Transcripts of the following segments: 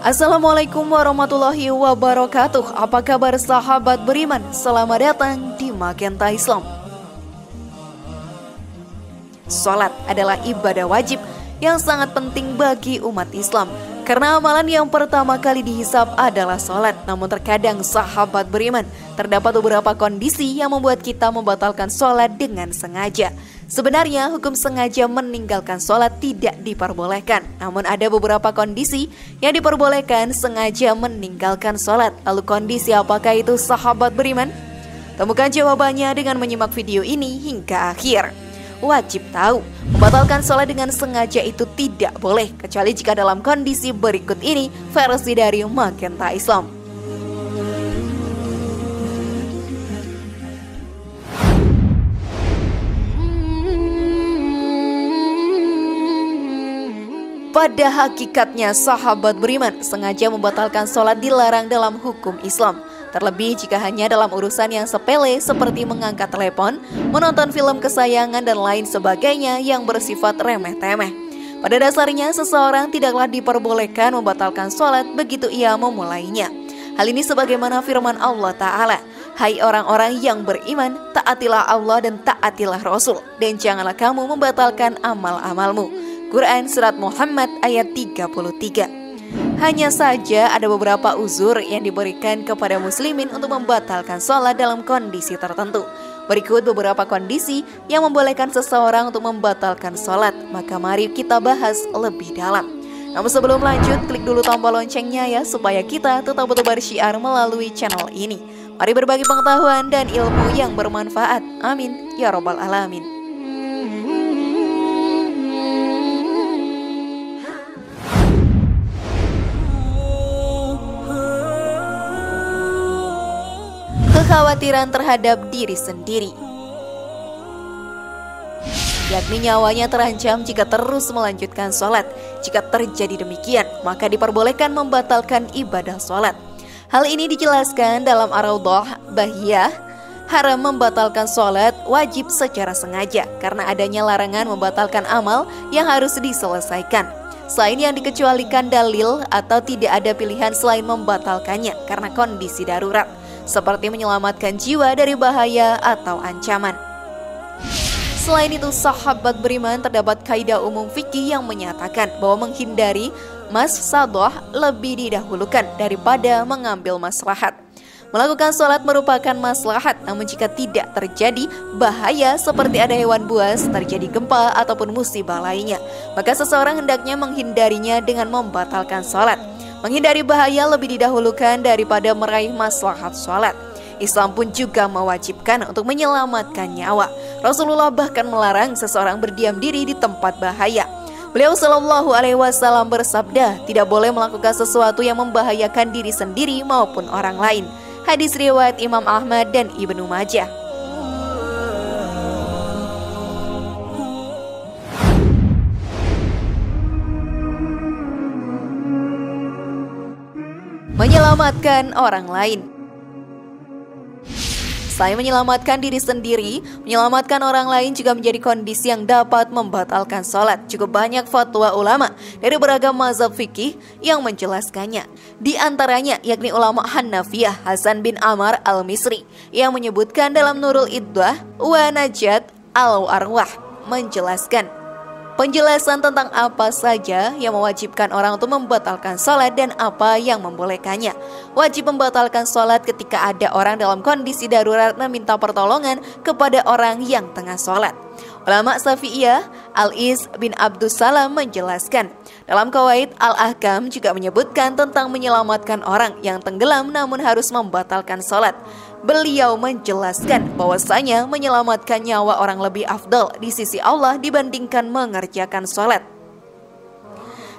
Assalamualaikum warahmatullahi wabarakatuh. Apa kabar sahabat beriman? Selamat datang di Magenta Islam. Salat adalah ibadah wajib yang sangat penting bagi umat Islam, karena amalan yang pertama kali dihisab adalah salat. Namun terkadang sahabat beriman, terdapat beberapa kondisi yang membuat kita membatalkan salat dengan sengaja. Sebenarnya hukum sengaja meninggalkan sholat tidak diperbolehkan. Namun ada beberapa kondisi yang diperbolehkan sengaja meninggalkan sholat. Lalu kondisi apakah itu sahabat beriman? Temukan jawabannya dengan menyimak video ini hingga akhir. Wajib tahu, membatalkan sholat dengan sengaja itu tidak boleh, kecuali jika dalam kondisi berikut ini, versi dari Magenta Islam. Pada hakikatnya sahabat beriman, sengaja membatalkan sholat dilarang dalam hukum Islam. Terlebih jika hanya dalam urusan yang sepele seperti mengangkat telepon, menonton film kesayangan dan lain sebagainya yang bersifat remeh-temeh. Pada dasarnya seseorang tidaklah diperbolehkan membatalkan sholat begitu ia memulainya. Hal ini sebagaimana firman Allah Ta'ala, "Hai orang-orang yang beriman, taatilah Allah dan taatilah Rasul, dan janganlah kamu membatalkan amal-amalmu." Quran Surat Muhammad ayat 33. Hanya saja ada beberapa uzur yang diberikan kepada muslimin untuk membatalkan sholat dalam kondisi tertentu. Berikut beberapa kondisi yang membolehkan seseorang untuk membatalkan sholat. Maka mari kita bahas lebih dalam. Namun sebelum lanjut, klik dulu tombol loncengnya ya, supaya kita tetap bertebar syiar melalui channel ini. Mari berbagi pengetahuan dan ilmu yang bermanfaat. Amin ya robbal alamin. Kekhawatiran terhadap diri sendiri, yakni nyawanya terancam jika terus melanjutkan sholat. Jika terjadi demikian, maka diperbolehkan membatalkan ibadah sholat. Hal ini dijelaskan dalam Ar-Raudhah Bahiyah. Haram membatalkan sholat wajib secara sengaja, karena adanya larangan membatalkan amal yang harus diselesaikan, selain yang dikecualikan dalil, atau tidak ada pilihan selain membatalkannya karena kondisi darurat, seperti menyelamatkan jiwa dari bahaya atau ancaman. Selain itu, sahabat beriman, terdapat kaidah umum fikih yang menyatakan bahwa menghindari mafsadah lebih didahulukan daripada mengambil maslahat. Melakukan sholat merupakan maslahat, namun jika tidak terjadi bahaya seperti ada hewan buas, terjadi gempa, ataupun musibah lainnya, maka seseorang hendaknya menghindarinya dengan membatalkan sholat. Menghindari bahaya lebih didahulukan daripada meraih maslahat sholat. Islam pun juga mewajibkan untuk menyelamatkan nyawa. Rasulullah bahkan melarang seseorang berdiam diri di tempat bahaya. Beliau Shallallahu Alaihi Wasallam bersabda, tidak boleh melakukan sesuatu yang membahayakan diri sendiri maupun orang lain. Hadis riwayat Imam Ahmad dan Ibnu Majah. Menyelamatkan orang lain. Selain menyelamatkan diri sendiri, menyelamatkan orang lain juga menjadi kondisi yang dapat membatalkan sholat. Cukup banyak fatwa ulama dari beragam mazhab fikih yang menjelaskannya. Di antaranya yakni ulama Hanafiyah Hasan bin Amr al-Misri yang menyebutkan dalam Nurul Iddah wa Najat al-Arwah, menjelaskan penjelasan tentang apa saja yang mewajibkan orang untuk membatalkan sholat dan apa yang membolehkannya. Wajib membatalkan sholat ketika ada orang dalam kondisi darurat meminta pertolongan kepada orang yang tengah sholat. Ulama Syafi'iyah Al-Is bin Abdus Salam menjelaskan, dalam Qawaid Al-Ahkam juga menyebutkan tentang menyelamatkan orang yang tenggelam namun harus membatalkan sholat. Beliau menjelaskan bahwasanya menyelamatkan nyawa orang lebih afdal di sisi Allah dibandingkan mengerjakan sholat.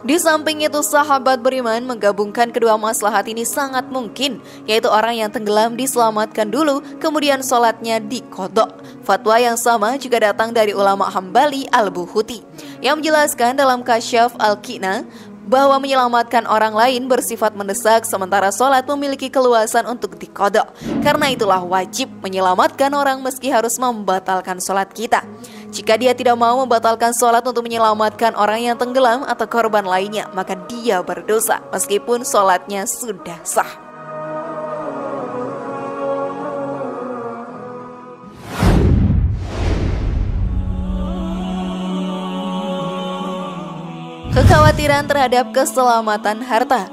Di samping itu, sahabat beriman, menggabungkan kedua maslahat ini sangat mungkin, yaitu orang yang tenggelam diselamatkan dulu, kemudian sholatnya diqodho. Fatwa yang sama juga datang dari ulama Hambali Al-Buhuti yang menjelaskan dalam Kasyaf Al-Qina bahwa menyelamatkan orang lain bersifat mendesak, sementara sholat memiliki keluasan untuk diqodho. Karena itulah wajib menyelamatkan orang meski harus membatalkan sholat kita. Jika dia tidak mau membatalkan sholat untuk menyelamatkan orang yang tenggelam atau korban lainnya, maka dia berdosa meskipun sholatnya sudah sah. Kekhawatiran terhadap keselamatan harta.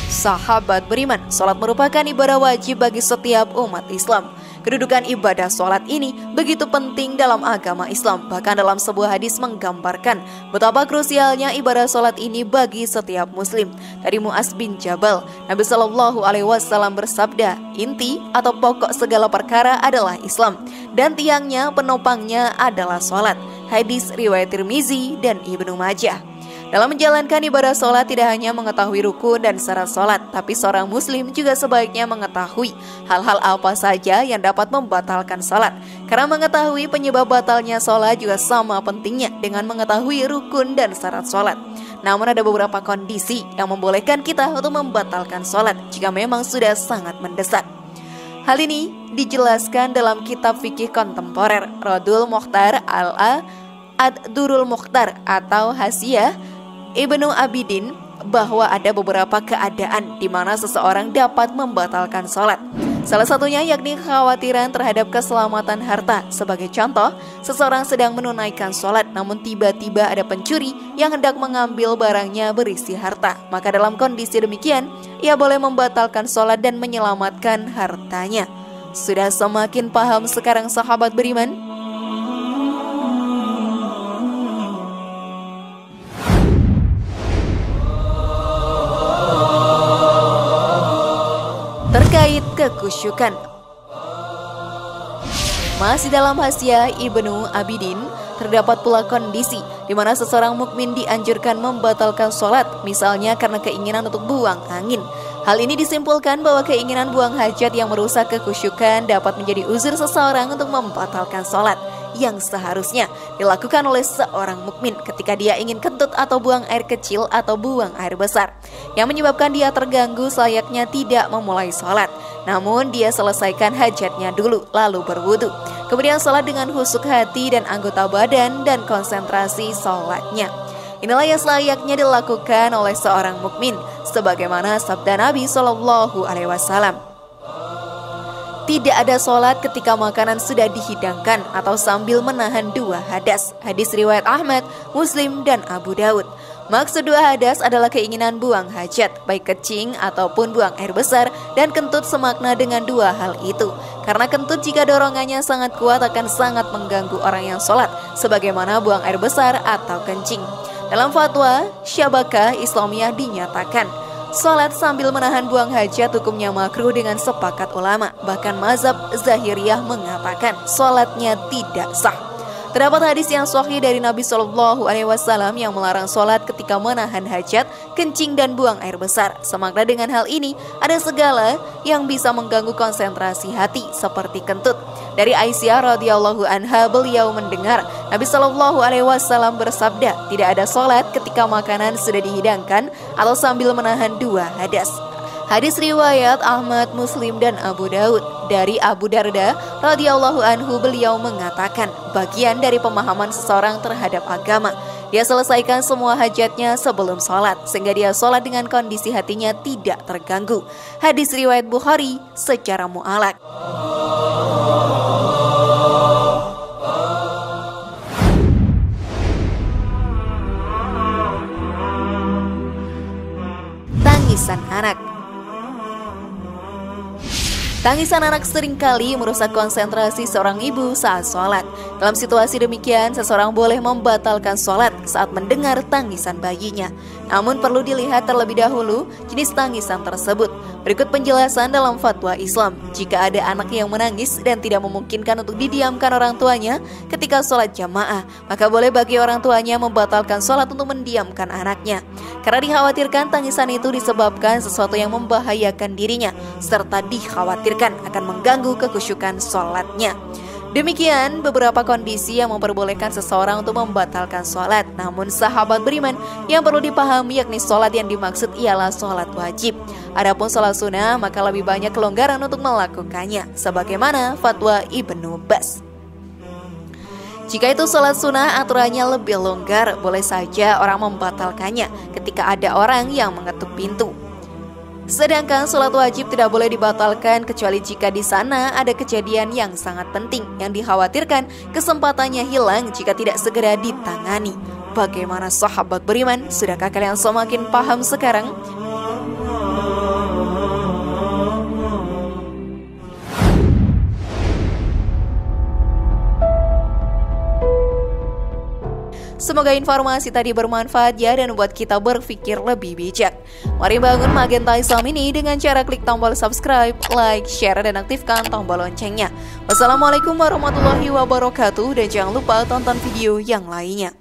Sahabat beriman, sholat merupakan ibadah wajib bagi setiap umat Islam. Kedudukan ibadah sholat ini begitu penting dalam agama Islam. Bahkan dalam sebuah hadis menggambarkan betapa krusialnya ibadah sholat ini bagi setiap muslim. Dari Mu'az bin Jabal, Nabi Shallallahu Alaihi Wasallam bersabda, inti atau pokok segala perkara adalah Islam, dan tiangnya, penopangnya adalah sholat. Hadis riwayat Tirmizi dan Ibnu Majah. Dalam menjalankan ibadah sholat tidak hanya mengetahui rukun dan syarat sholat, tapi seorang muslim juga sebaiknya mengetahui hal-hal apa saja yang dapat membatalkan sholat. Karena mengetahui penyebab batalnya sholat juga sama pentingnya dengan mengetahui rukun dan syarat sholat. Namun ada beberapa kondisi yang membolehkan kita untuk membatalkan sholat jika memang sudah sangat mendesak. Hal ini dijelaskan dalam kitab fikih kontemporer Radul Mukhtar al-A Ad-Durul Mukhtar atau Hasyiah Ibnu Abidin, bahwa ada beberapa keadaan di mana seseorang dapat membatalkan sholat. Salah satunya yakni kekhawatiran terhadap keselamatan harta. Sebagai contoh, seseorang sedang menunaikan sholat namun tiba-tiba ada pencuri yang hendak mengambil barangnya berisi harta. Maka dalam kondisi demikian, ia boleh membatalkan sholat dan menyelamatkan hartanya. Sudah semakin paham sekarang sahabat beriman? Terkait kekhusyukan. Masih dalam Hasyiah Ibnu Abidin, terdapat pula kondisi di mana seseorang mukmin dianjurkan membatalkan sholat, misalnya karena keinginan untuk buang angin. Hal ini disimpulkan bahwa keinginan buang hajat yang merusak kekhusyukan dapat menjadi uzur seseorang untuk membatalkan sholat yang seharusnya dilakukan oleh seorang mukmin ketika dia ingin kentut atau buang air kecil atau buang air besar, yang menyebabkan dia terganggu selayaknya tidak memulai sholat. Namun dia selesaikan hajatnya dulu lalu berwudu, kemudian sholat dengan khusyuk hati dan anggota badan dan konsentrasi sholatnya. Inilah yang selayaknya dilakukan oleh seorang mukmin, sebagaimana sabda Nabi Shallallahu Alaihi Wasallam. Tidak ada sholat ketika makanan sudah dihidangkan atau sambil menahan dua hadas. Hadis riwayat Ahmad, Muslim, dan Abu Daud. Maksud dua hadas adalah keinginan buang hajat, baik kencing ataupun buang air besar, dan kentut semakna dengan dua hal itu. Karena kentut jika dorongannya sangat kuat akan sangat mengganggu orang yang sholat, sebagaimana buang air besar atau kencing. Dalam fatwa Syabakah Islamiyah dinyatakan, sholat sambil menahan buang hajat hukumnya makruh dengan sepakat ulama. Bahkan mazhab Zahiriyah mengatakan sholatnya tidak sah. Terdapat hadis yang sahih dari Nabi Shallallahu Alaihi Wasallam yang melarang sholat ketika menahan hajat, kencing dan buang air besar. Semakna dengan hal ini, ada segala yang bisa mengganggu konsentrasi hati seperti kentut. Dari Aisyah radhiyallahu anha, beliau mendengar Nabi Shallallahu Alaihi Wasallam bersabda, tidak ada sholat ketika makanan sudah dihidangkan atau sambil menahan dua hadas. Hadis riwayat Ahmad, Muslim, dan Abu Daud. Dari Abu Darda radhiyallahu anhu, beliau mengatakan, bagian dari pemahaman seseorang terhadap agama, dia selesaikan semua hajatnya sebelum sholat, sehingga dia sholat dengan kondisi hatinya tidak terganggu. Hadis riwayat Bukhari secara mu'alaq. Tangisan anak. Tangisan anak seringkali merusak konsentrasi seorang ibu saat sholat. Dalam situasi demikian, seseorang boleh membatalkan sholat saat mendengar tangisan bayinya. Namun perlu dilihat terlebih dahulu jenis tangisan tersebut. Berikut penjelasan dalam fatwa Islam. Jika ada anak yang menangis dan tidak memungkinkan untuk didiamkan orang tuanya ketika sholat jamaah, maka boleh bagi orang tuanya membatalkan sholat untuk mendiamkan anaknya. Karena dikhawatirkan tangisan itu disebabkan sesuatu yang membahayakan dirinya, serta dikhawatirkan akan mengganggu kekhusyukan sholatnya. Demikian beberapa kondisi yang memperbolehkan seseorang untuk membatalkan sholat. Namun sahabat beriman, yang perlu dipahami yakni sholat yang dimaksud ialah sholat wajib. Adapun sholat sunnah maka lebih banyak kelonggaran untuk melakukannya, sebagaimana fatwa Ibnu Bas. Jika itu sholat sunnah, aturannya lebih longgar, boleh saja orang membatalkannya ketika ada orang yang mengetuk pintu. Sedangkan sholat wajib tidak boleh dibatalkan kecuali jika di sana ada kejadian yang sangat penting yang dikhawatirkan kesempatannya hilang jika tidak segera ditangani. Bagaimana sahabat beriman? Sudahkah kalian semakin paham sekarang? Semoga informasi tadi bermanfaat ya dan membuat kita berpikir lebih bijak. Mari bangun Magenta Islam ini dengan cara klik tombol subscribe, like, share, dan aktifkan tombol loncengnya. Wassalamualaikum warahmatullahi wabarakatuh dan jangan lupa tonton video yang lainnya.